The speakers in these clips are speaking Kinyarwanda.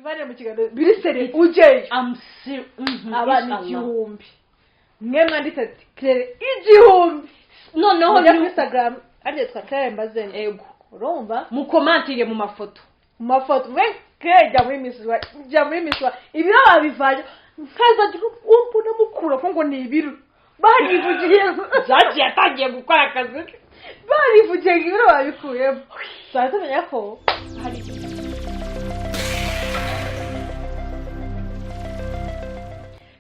tubivane mu kiganiro biri seri ujeje abana igihumbi mwe mwanditse ati Claire igihumbi noneho ni Instagram ari twa Claire Mbazene ego urumva mu commenting mu mafoto we keja muri miswa ibiro babivanye nkaza umpuna mukura ko ngo ni ibiro barivugiye zaje yatangiye gukora akazi barivugiye ibiro babikuyemo twatamenya ko hari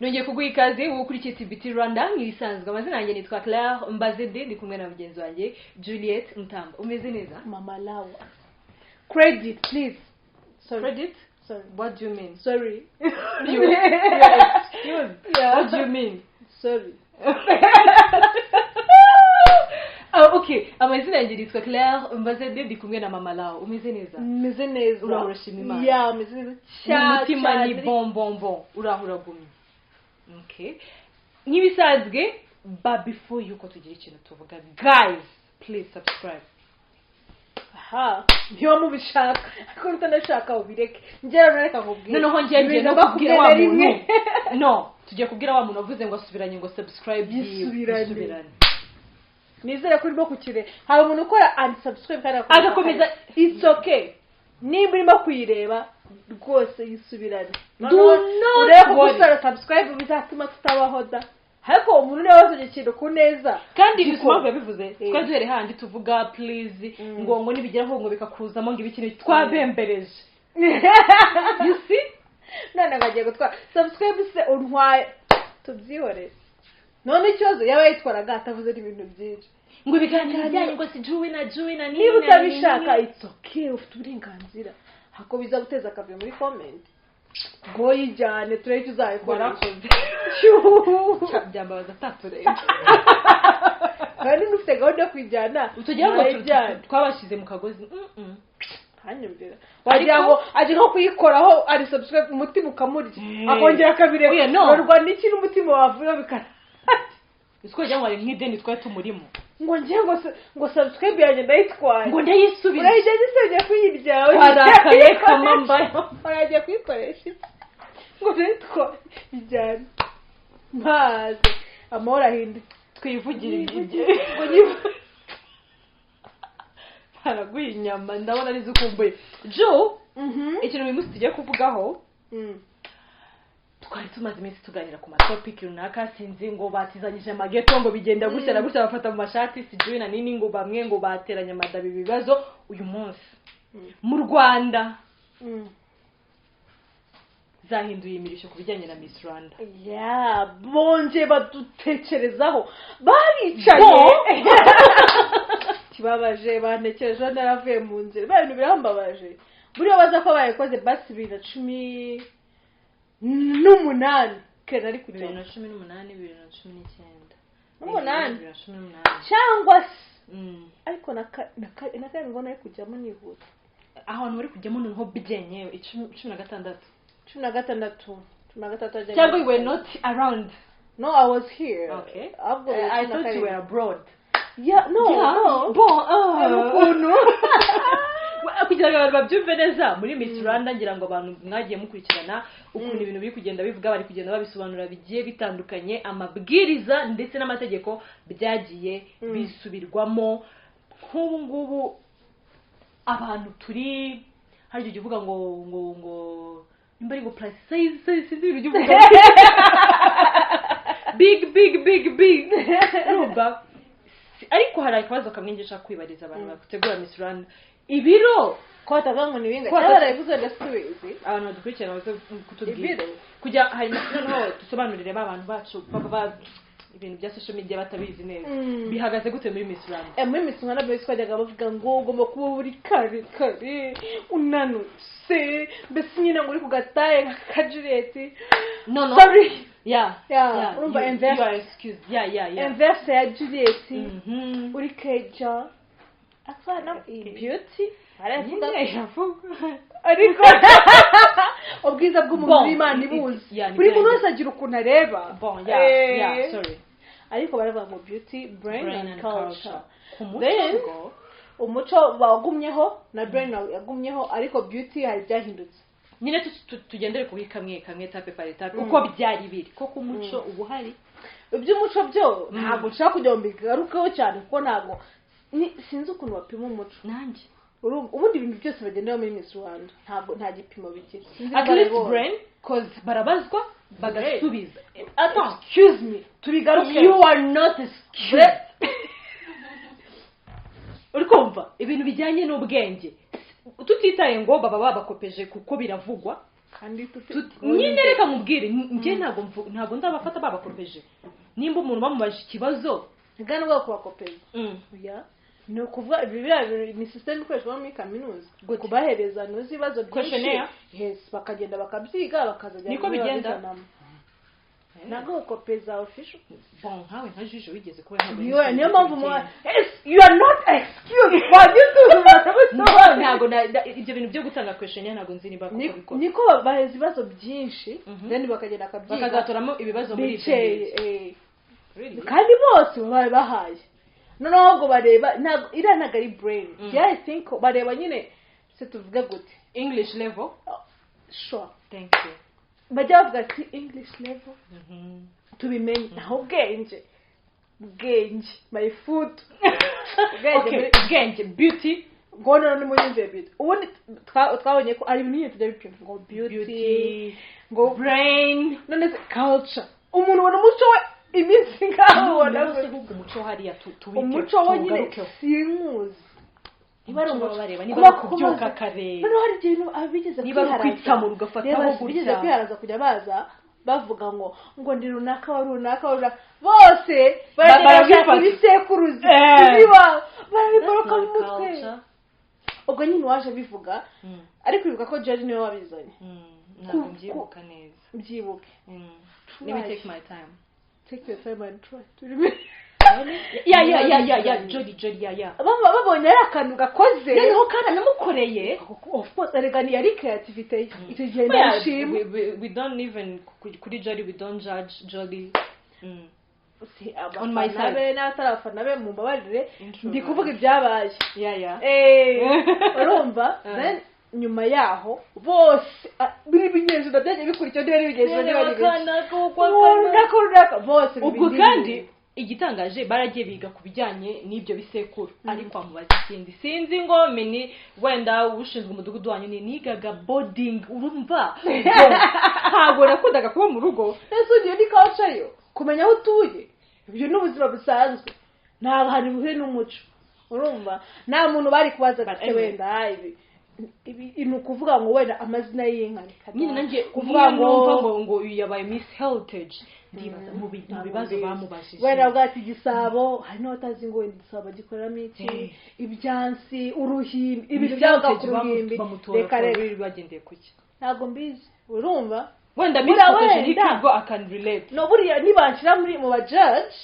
nongeye kuguha ikaze wowe ukurikiye TBT Rwanda nk'ibisanzwe amazina yanjye nitwa Claire Mbazede ndi kumwe na mugenzi wanjye Juliet Mutamba umeze neza Mama Lawa credit please sorry credit sorry what do you mean sorry you excuse yeah. what do you mean sorry okay amazina yanjye nitwa Claire Mbazede ndi kumwe na Mama Lawa umeze neza umeze neza urashima Imana yeah umeze neza umutima ni bon urahura gumi okay nk'ibisanzwe but before yuko tugira ikintu tuvuga guys please subscribe aha niyo mubishaka ko utanashaka ubireke ngera nareka nkubwira noneho ngiye no kubwira wa muntu no tugiye kubwira wa muntu uvuze ngo asubiranye ngo subscribe yisubirane nizere kuri bwo kukire hari umuntu ukora unsubscribe kandi agakomeza it's okay niba urimo kuyireba rwose yisubirane urebe gusara subscribe bizatuma tutabaho da ariko umuntu niwe wasoje ikintu ku neza kandi bisoma yabivuze twa duhere handi tuvuga please ngo nibigeraho ngo bikakuzamo ngo ibikini twabembereje you see none ngagiye gutwara subscribe se untwaye tubyihorere none ikibazo yaba yitwaraga atavuze ibintu byinshi ngo ibiganiro byanyu ngo si Juina nini niba utabishaka it's okay ufite uburenganzira hako biza guteza akavuyo muri comment ngo yijyane tureke uzayikora warakoze byambaza taturebe kandi nufite gahunda yo kwijyana tugira ngo twabashize mu kagozi hanyumvira wagira ngo aje nko kuyikoraho ari subscribe umutima ukamurya akongera kabireka norwa n'iki n'umutima wavuye bikara isiko jya ngo nk'ideni twari tumurimo ngo ngiye ngo subscribe yanjye ndayitwaye ngo ndayisubira urajya gisenge kuyiryawe arakaye kamambayo urajya kuyikoresha ngo ndayitwaye ijyane maze amahoro ahinde twivugire ibyo ngo haraguye inyama ndabona ari zukumbuye jo ikintu uyu munsi tugiye kuvugaho twari tumaze iminsi tuganira ku matopic runaka sinzi ngo batizanyije amageto ngo bigenda gutya na gutya bafata mu mashati sijuye na nini ngo bamwe ngo bateranya madabi bibazo uyu munsi mu Rwanda zahinduye imirisho kubijyanye na Miss Rwanda bonje badutekerezaho baricaye kibabaje bantekereje naravuye mu nzira ibintu birambabaje buriya baza ko bayikoze basi 2018 kera ari kujya 2018 2019 cyangwa ariko nakari mbona yo kujyamo nihuta ahantu bari kujyamo niho byenyewe 16 cyangwa you were not around. No, I was here. Okay. I thought you were abroad. Yeah, no. kugira ngo babyumve neza muri Miss Rwanda ngira ngo abantu mwagiye mukurikirana ukuntu ibintu biri kugenda bivuga bari kugenda babisobanura bigiye bitandukanye amabwiriza ndetse n'amategeko byagiye bisubirwamo nk'ubu ngubu abantu turi hari igihe uvuga ngo imbari ngo price size ibintu by'uvuga big ruba ariko hari akabazo kamwe ngisha kwibariza abantu bakutegura Miss Rwanda ibiro ko atagango nibinga cyabara bivuze ndasubize abantu badukurikirana baze kutubwira kujya hari noneho dusobanurire abantu bacu baba ibintu bya social media batabizi neza bihagaze gute muri Miss Rwanda muri Miss Rwanda bose twajyaga bavuga ngo ugomba kuba uri kare unanutse mbese nyine ngo uri ku gataye ka Juliet no sorry urumva inverse you are excused inverse ya Juliet uri keja akana beauty aravuga ariko ubwiza bw'umuntu w'Imana ibuzi buri muntu wese agira ukuntu areba sorry ariko baravuga ngo beauty brain and culture umuco bagumyeho na brain yagumyeho ariko beauty hari byahindutse nyine tugendere kuri kamwe tape par etape uko byari biri koko umuco ubuhari iby'umuco byo ntabwo nshaka kujya mu bigarukaho cyane kuko ntabwo sinzi ukuntu bapima umuco nanjye ubundi ibintu byose bagendera muri Miss Rwanda nta gipimo bigira at least brain cause barabazwa bagasubiza excuse me tubigaruke you are not excused urikumva ibintu bijyanye n'ubwenge tutitaye ngo baba babakopeje kuko biravugwa kandi nyine reka mubwire njye ntabwo ndabafata babakopeje nimba umuntu bamubaje ikibazo ngana bwo kubakopeza ni ukuvuga ni system ikoreshwa muri kaminuza kubahereza n'ibibazo byinshi yes bakagenda bakabyiga bakazajya niko bigenda ntabwo kopeza official bon nkawe nka jije wigeze kuba niyo mpamvu you are not excused for this ntabwo ibyo bintu byo gutanga questionnaire ntabwo nzi niba kuko niko baheza ibibazo byinshi then bakagenda akabyiga bakazatoramo ibibazo muri ibyo kandi bose babaye bahaye noneho ngo bareba ntabwo ari brain I think bareba nyine se tuvuge gute English level sure thank you bajya bavuga ati English level tubimenye naho ubwenge my food ubwenge beauty ngono ni muri beauty ubundi twabonye ko ari ibintu tujya bipima ngo beauty ngo brain none culture umuntu ubona umuco we iminsi ngaho ubona umuco hariya umuco wo nyine sinkuzi niba ari umuco bareba niba kubyuka kare noneho hari ikintu abigeze niba kwitsamura ugafataho bigeze kwiharaza kujya baza bavuga ngo ndi runaka wa runaka bose barabifata ibisekuruzi biba barabiboroka mu mutwe ubwo nyine waje bivuga ariko bivuga ko George niwe wabizanye ntabwo mbyibuka neza mbyibuke let me take my time take your time and try Jolly babonye ari akantu gakoze noneho kana namukoreye of course erega yari creativity icyo gihe ndashima we don't even kuri Jolly we don't judge Jolly on my side n'atarafana be mu mbabarire ndi kuvuga ibyabaye urumva then nyuma yaho bose biri binyejana byaje bikurikira ndi binyejana bose ubwo kandi igitangaje baragiye biga ku bijyanye n'ibyo bisekuru ariko amubaza ikindi sinzi ngo meni wenda ushinzwe umudugudu wanyu nigaga boarding urumva ntabwo nakundaga kuba mu rugo ese ugiye ni culture yo kumenya aho utuye ibyo n'ubuzima busanzwe ntabwo hari buhe n'umuco urumva nta muntu bari kubaza ati wenda ibi ni ukuvuga ngo wenda amazina y'inka nyine nanjye kuvuga ngo yabaye Miss Heritage ndibaza mu bibazo bamubajije wenda bwati gisabo hari n'abatazi ngo wenda igisabo gikoramo iki ibyansi uruhimbi ibintu byaga ku ruhimbi reka rero bagendeye kuki ntabwo mbizi urumva wenda Miss Heritage ntabwo akan relate no buriya nibanshira muri mu ba judge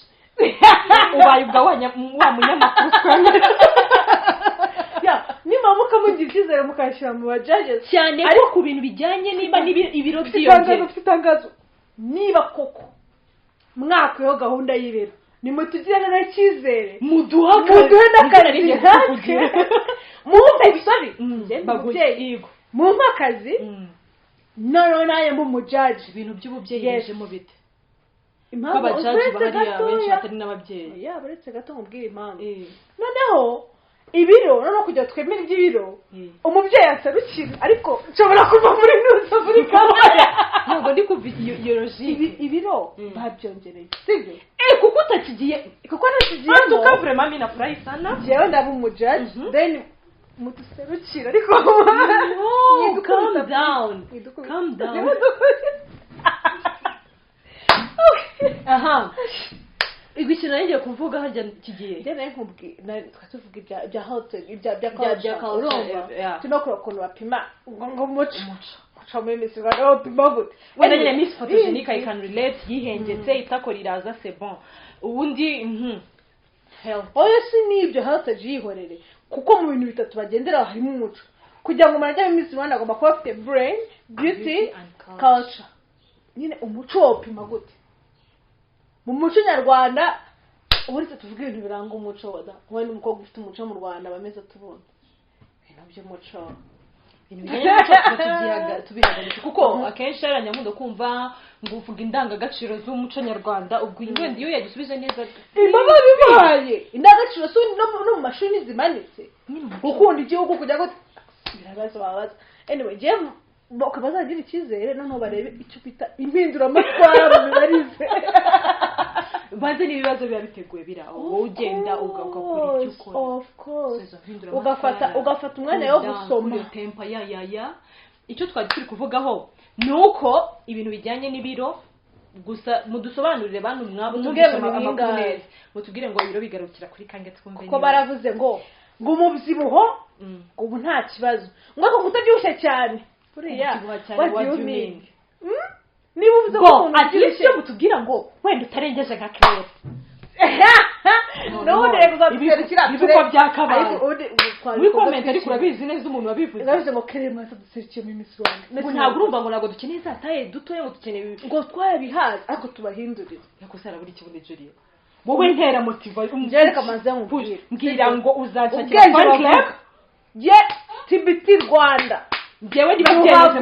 ubaye ubwa wa munyamakuru twamye niba mukamugira icyizere mukashyira mu ba judges cyane ariko ku bintu bijyanye niba ibiro byiyongera itangazo niba koko mwakweho gahunda y'ibiro nimutugirane n'icyizere muduhe n'akazi natwe mumpe akazi noneho nawe mumujaji ibintu by'ububyeyi bijemo bite impamvu abajaji bahariya benshi batari n'ababyeyi uretse gato mubwire impamvu noneho ibiro noneho kujya twemera iby'ibiro umubyeyi asabikira ariko nshobora kuva muri nusa muri kamera ntabwo ndi kuva iyo logike ibiro babyongereye sibyo kuko utakigiye kuko ntakigiye tuka vraiment mina furahi sana jewe ndaba umujaji then mutuserukira ariko calm down aha igikino ngiye kuvuga hajya kigiye njye tuvuga ibya health ibya culture tunokora ukuntu bapima ngo umuco muri Miss Rwanda bapima gute wenda nyine Miss Photogenic I can relate yihengetse itakora iraza c'est bon ubundi health oya si nibyo health yihorere kuko mu bintu bitatu bagendera harimo umuco kugira ngo umuntu ajye muri Miss Rwanda agomba kuba afite brain beauty culture nyine umuco wopima gute mu muco nyarwanda uburetse tuvuga ibintu biranga umuco wenda umukobwa ufite umuco mu Rwanda bameze tubona ibintu by'umuco ibintu bijyanye tubihagarika kuko akenshi aranyamundo kumva ngo uvuga indangagaciro z'umuco nyarwanda ubwo wenda iyo yagisubize neza imbaga bibaye indangagaciro no mu mashuri nizimanitse ukunda igihugu kujya ngo birabaza anyway je bazagira icyizere noneho barebe icyo bita impinduramatwara mu mibarize banze n'ibibazo biba biteguye biraho wowe ugenda ugakora icyo ukora of course ugafata umwanya wo gusoma iyo tempa icyo twari turi kuvugaho nuko ibintu bijyanye n'ibiro gusa mudusobanurire bantu mwabutubwisha amakuru neza mutubwire ngo ibiro bigarukira kuri kange twumve ko baravuze ngo umubyibuho ubu nta kibazo ngo ko kutabyibushye cyane buriya niba uvuze ko atleast yo mutubwira ngo wenda utarengeje nka Claire none kuzaduserukira ibikorwa byakabaye muri comment ariko urabizi neza umuntu wabivuze navuze ngo Claire maze duserukiye mu Miss Rwanda ngo ntabwo urumva ngo ntabwo dukeneye za taye dutoye ngo dukeneye ngo twabihaza ariko tubahindurire yakosara buri kibundi Julia wowe ntera motivation reka maze nkubwire mbwira ngo uzanshakira fan club ye TBT Rwanda njyewe ndibabyemeze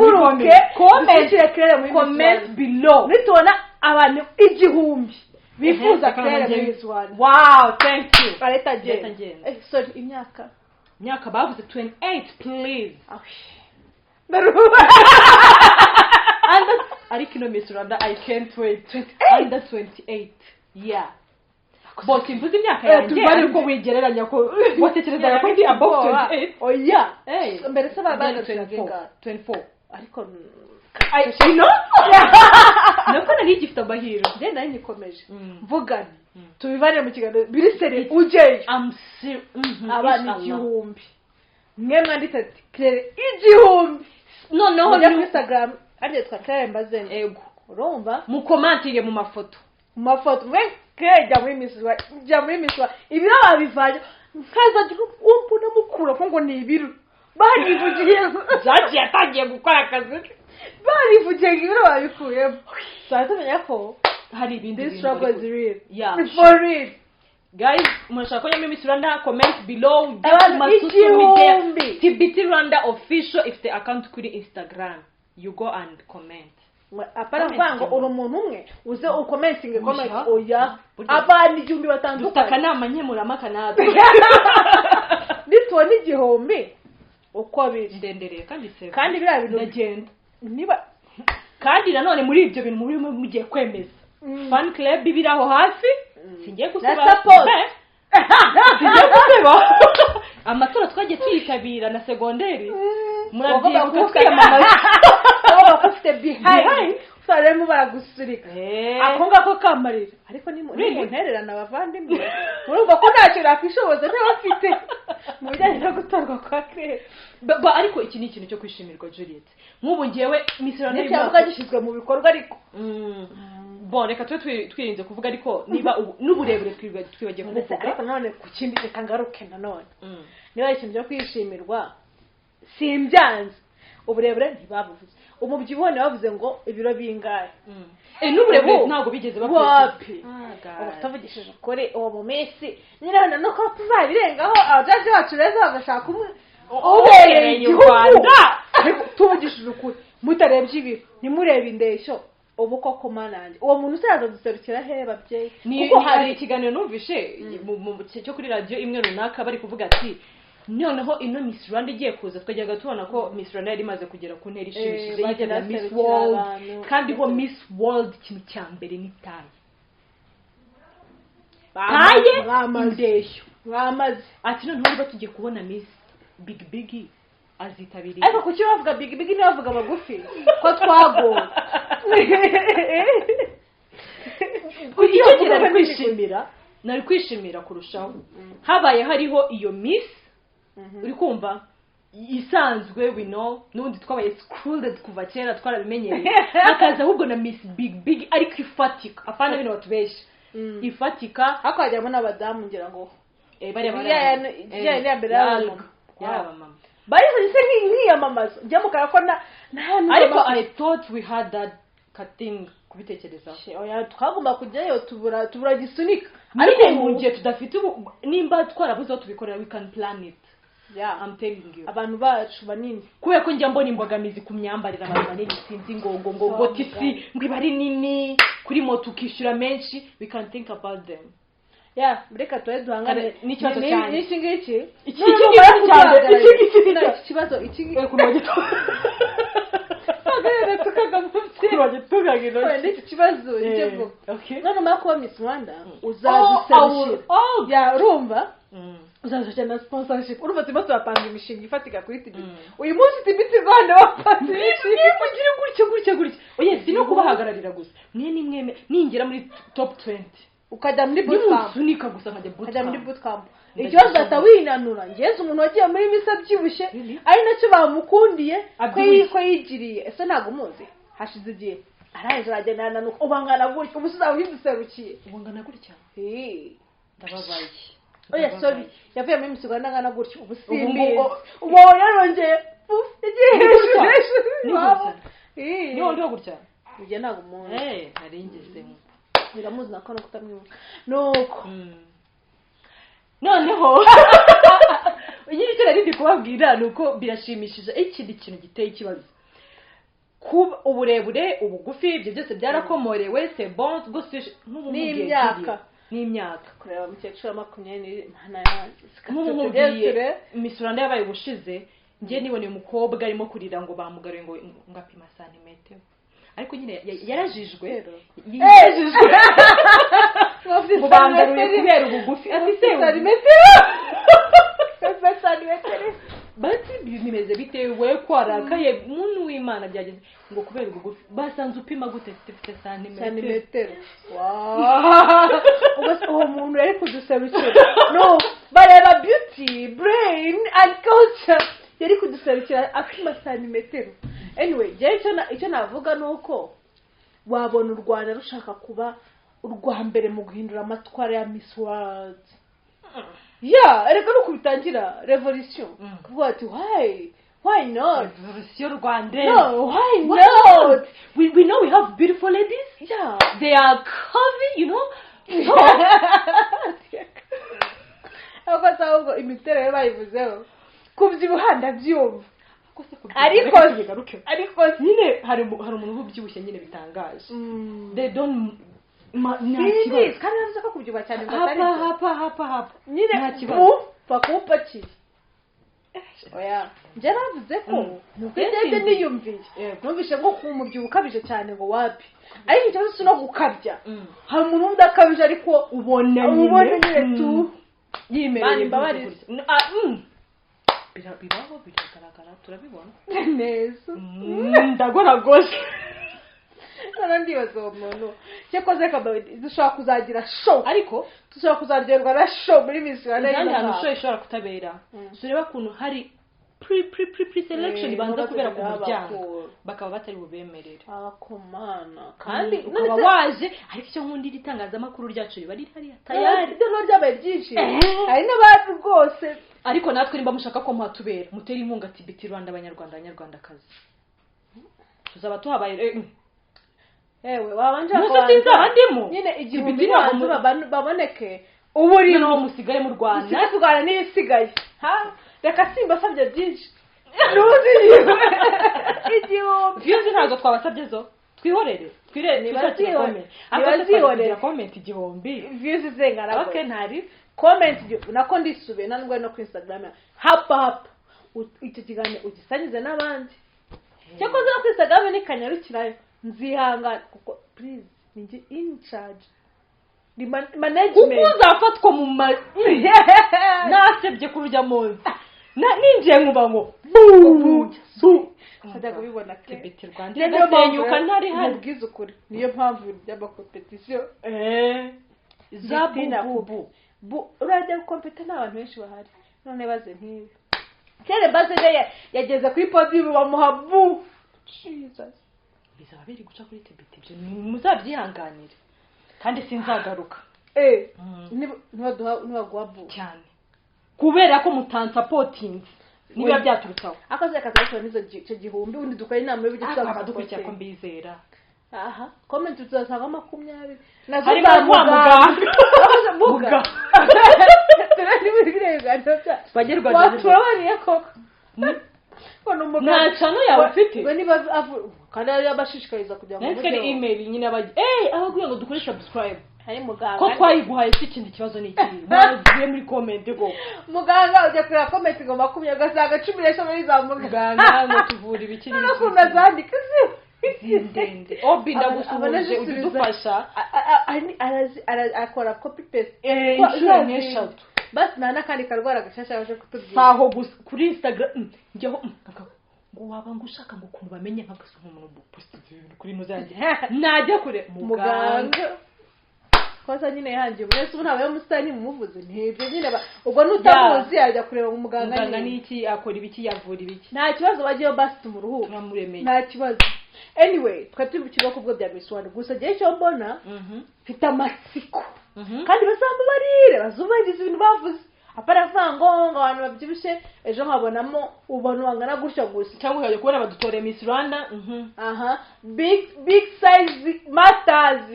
muri comment below nitubona abantu igihumbi bifuza Claire muri Miss Rwanda. Wow, thank you. Bareta je. Sorry, imyaka bavuze 28 please. Ariko no Miss Rwanda I can't wait. 28 under 28. Yeah. But imvuze imyaka yanjye ariko wigereranya ko watekereza ko ndi above 28. Oh yeah. Mbere se baba 24. Ariko nako nari gifite amahiro njye nari nikomeje mvugane tubivane mu kiganiro biri seri ujye abana igihumbi mwe mwanditse ati Claire igihumbi noneho ni Instagram ariko twa Claire Mbazene ego urumva mu commenting mu mafoto mwe Claire jya muri Miss ibiro babivanye nkaza umpuna mukura ko ngo ni ibiro barivugiye zagiye atangiye gukora akazi barivugiye ibiro babikuyemo twatumenya ko hari ibindi this struggle is real yeah for real guys murashaka ko nyamwe Miss Rwanda comment below TBT Rwanda official if the account kuri Instagram you go and comment apara kwango uri umuntu umwe uze ukomentinge comment oya abandi igihumbi batandukanye tutakanama nkemurama kanado nitubona igihumbi uko biri ndendereye kandi biriya bintu ndagenda niba kandi nanone muri ibyo bintu muri mugiye kwemeza fan club biraho hafi singiye gusaba singiye gusaba amatora twagiye tuyitabira na segonderi murabyibuka twiyamamaza baba bafite behind saremu baragusurika ako ngako kamarira ariko ni muntererana abavandimwe urumva ko ntacyo nakwishoboza n'abafite mu bijyanye no gutorwa kwa Claire ariko iki ni ikintu cyo kwishimirwa Juliet nk'ubu ngewe Miss Rwanda y'imyaka gishyizwe mu bikorwa ariko bon reka twirinze kuvuga ariko niba n'uburebure twibagiye kuvuga ariko none ku kindi kangaruke nanone niba ikintu cyo kwishimirwa simbyanze uburebure ntibabuvuze umubyibuho bavuze ngo ibiro bingahe n'uburebure ntabwo bigeze wapi utavugishije ukuri uwo mu minsi nyirana no ko tuzabirengaho abajaji bacu reza bagashaka umwe ubereye u Rwanda tuvugishije ukuri mutarebye ibiro ntimurebe indeshyo ubu koko mananje uwo muntu uzaza duserukira he babyeyi kuko hari ikiganiro numvishe mu cyo kuri radio imwe runaka bari kuvuga ati noneho ino Miss Rwanda igiye kuza twajyaga tubona ko Miss Rwanda yari imaze kugera ku ntera ishimishije yigena Miss World kandi ho Miss World ikintu cya mbere ni taye indeshyo bamaze ati noneho niba tugiye kubona Miss Big azitabiriye ariko kuki bavuga Big ni bavuga bagufi ko twagoye icyo kirari kwishimira nari kwishimira kurushaho habaye hariho iyo Miss uri kumva isanzwe we know n'undi twabaye schooled kuva kera twarabimenyereye akaza ahubwo na Miss Big ariko ifatika apana bino batubesha ifatika hakajyamo n'abadamu ngira ngo bariya ya mbere y'abamama bari se nk'iyamamaza njya mukara ko ariko I thought we had that cutting kubitekereza oya twagomba kujyayo tubura gisunika ariko mu gihe tudafite nimba twarabuze aho tubikorera we can plan it Yeah. I'm telling you abantu bacu banini kubera ko njya mbona imbogamizi ku myambarire abantu banini sinzi ngo tisi ngo iba ari nini kuri moto ukishyura menshi we can think about them reka tuwe duhangane n'ikibazo cyane iki ngiki iki kibazo iki ku magito agere tukagamutse ku magito gagino n'iki kibazo cyo okay none mako Miss Rwanda uzaduserukira urumva uzaje na sponsorship urumva timo turapanga imishinga ifatika kuri TV uyu munsi Tibiti Rwanda wapanze gutya oye si no kubahagararira gusa mweme ningera muri top 20 ukajya muri bootcamp unika gusa nkajya muri bootcamp ikibazo atawinanura ngeze umuntu wagiye muri misa byibushye ari nacyo bamukundiye ko yigiriye ese ntago muzi hashize igihe araje aragenda nanuka ubangana gutya umusiza uhinduserukiye ubangana gutya ndababaye oya sorry yavuye muri Miss Rwanda ngana gutya ubusimbi ubu yarongeye niho ndiho gutya ujye ntago muzi naringezemo biramuzi nako no kutamwibuka nuko noneho nyiri cyo nari ndi kubabwira nuko birashimishije ikindi kintu giteye ikibazo kuba uburebure ubugufi ibyo byose byarakomorewe c'est bon gusa n'imyaka kureba mukecuru wa 20 nk'umubwiye Miss Rwanda yabaye ubushize ngiye niboneye umukobwa arimo kurira ngo bamugaruye ngo ngapima santimetero ariko nyine yarajijwe ngo bangaruye kubera ubugufi ati se santimetero bati bimeze bitewe ko arakaye muntu w'Imana byageze ngo kubera ubugufi basanze upima gute tifite santimetero uwo muntu yari kuduserukira no bareba beauty brain and culture yari kuduserukira apima santimetero anyway icyo navuga nuko wabona u Rwanda rushaka kuba urwa mbere mu guhindura amatwara ya Miss World erega no kubitangira revolution kuvuga ati why not revolution Rwanda no why not we know we have beautiful ladies they are curvy ahubwo imiterere bayivuzeho kubyibuha ndabyumva ariko nyine hari umuntu ubyibushye nyine bitangaje they don't ntakibazo kandi navuze ko kubyibuha cyane hapa nyine upfa kuwupakira njye navuze ko nugende niyumviye numvise ngo kumubyibuha ukabije cyane ngo wapi ariko ikibazo si no gukabya hari umuntu udakabije ariko ubona nyine tu yimereye bibaho biragaragara turabibona neza ndagoragoje none ndibaza uwo muntu cyakoze dushobora kuzagira show ariko dushobora kuzaryoherwa na show muri Miss Rwanda kandi ahantu show ishobora kutabera tureba ukuntu hari pre selection ibanza kubera ku muryango bakaba batari bubemerera akomana kandi ukaba waje ariko icyo nkundi itangazamakuru ryacu riba rihari tayari no ryabaye byinshi hari n'abandi rwose ariko natwe nimba mushaka ko muhatubera mutera inkunga Tibiti Rwanda abanyarwandakazi tuzaba tuhabaye wabanje akabandimo nyine igihumbi n'abantu baboneke uburi no musigare mu Rwanda tugana n'isigaye reka simba sabye byinshi igihumbi views ntazo twabasabye zo twihorere twirere comment igihumbi views zengana okay ntari comment nako ndisube nangwe no ku Instagram hapa icyo kiganiro ugisanyize n'abandi cyakoze no ku Instagram ni kanyarukirayo nzihangana kuko please ninjye in charge di management uzafatwa mu nasebye kurujya munsi ninjiye nkuba ngo sajya kubibona Tibiti Rwanda ndasenyuka ntari hano mubwiza ukuri niyo mpamvu by'amakompetisiyo za bubu urajya gukompeta n'abantu benshi bahari none baze ntibi kere baze yageze kuri podium bamuha bu Jesus bizaba biri guca kuri Tibiti ibyo muzabyihanganire kandi sinzagaruka nibaguha bu cyane kubera ko mutansapotinze niba byaturutsaho akazi kazakora nizo cyo gihumbi undi dukora inama y'uburyo twabadukurikira ko mbizera aha comment tuzasanga 20 nazo harimo za kwa muganga muga turani muri Uganda bagerwa watubariye koko kono muga nta channel yawe ufite we niba kandi yabashishikariza kujya mu ndetse email nyine abaguye ngo dukore subscribe hari muganga ko twayiguhaye se ikindi kibazo ni iki mwagiye muri comment go muganga ujya kureba comment ngo 20 gasanga 10 muri za muganga ngo tuvura ibikiri n'akunda zandika ndende obi ndagusubije udufasha akora copy paste inshuro n'eshatu basi nana kandi karwara gashasha yaje kutubwira saho gusa kuri Instagram njyeho ngo waba ngushaka ngo ukuntu bamenye nk'agasoma umuntu post ibintu kuri nuzange najya kure muganga koza nyine yanjye mwese ubu ntabaye umusitani mumuvuze ntibyo nyine ubwo nutamuzi yajya kureba umuganga n'iki akora ibiki yavura ibiki nta kibazo bagiye basi tumuruhuka turamuremeye nta kibazo anyway twaturi bukigo kubwo bya Miss Rwanda gusa gihe cyo mbona mfite amatsiko kandi basamba barire bazubahiriza ibintu bavuze apara vango abantu babyibushe ejo nkabonamo ubona wangana gutya gusa cyangwa yaje kubona badutore Miss Rwanda aha big size matters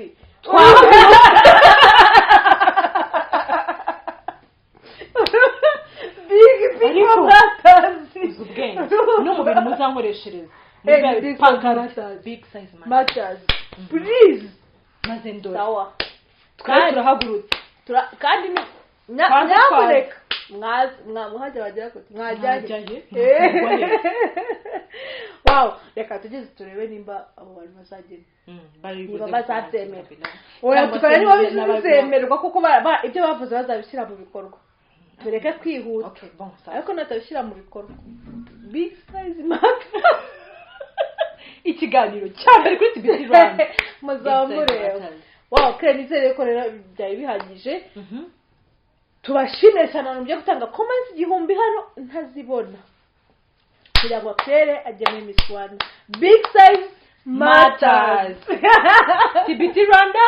big matters ubwenge no mu bintu muzankoreshereza big size matters please maze ndora sawa twari turahagurutse kandi nyamuneka mwahajya bagira kuti mwajyaye wow reka tugeze turebe nimba abo bantu bazagenda niba bazabyemera oya tukaba niba bizemerwa kuko ibyo bavuze bazabishyira mu bikorwa tureke kwihuta ariko natabishyira mu bikorwa big size matter ikiganiro cyambere kuri TBT Rwanda muzamureba wow kare nizere ko rero byari bihagije tubashimire cyane byo gutanga comments 1000 hano ntazibona kugira ngo Claire ajye muri Miss Rwanda big size matters TBT Rwanda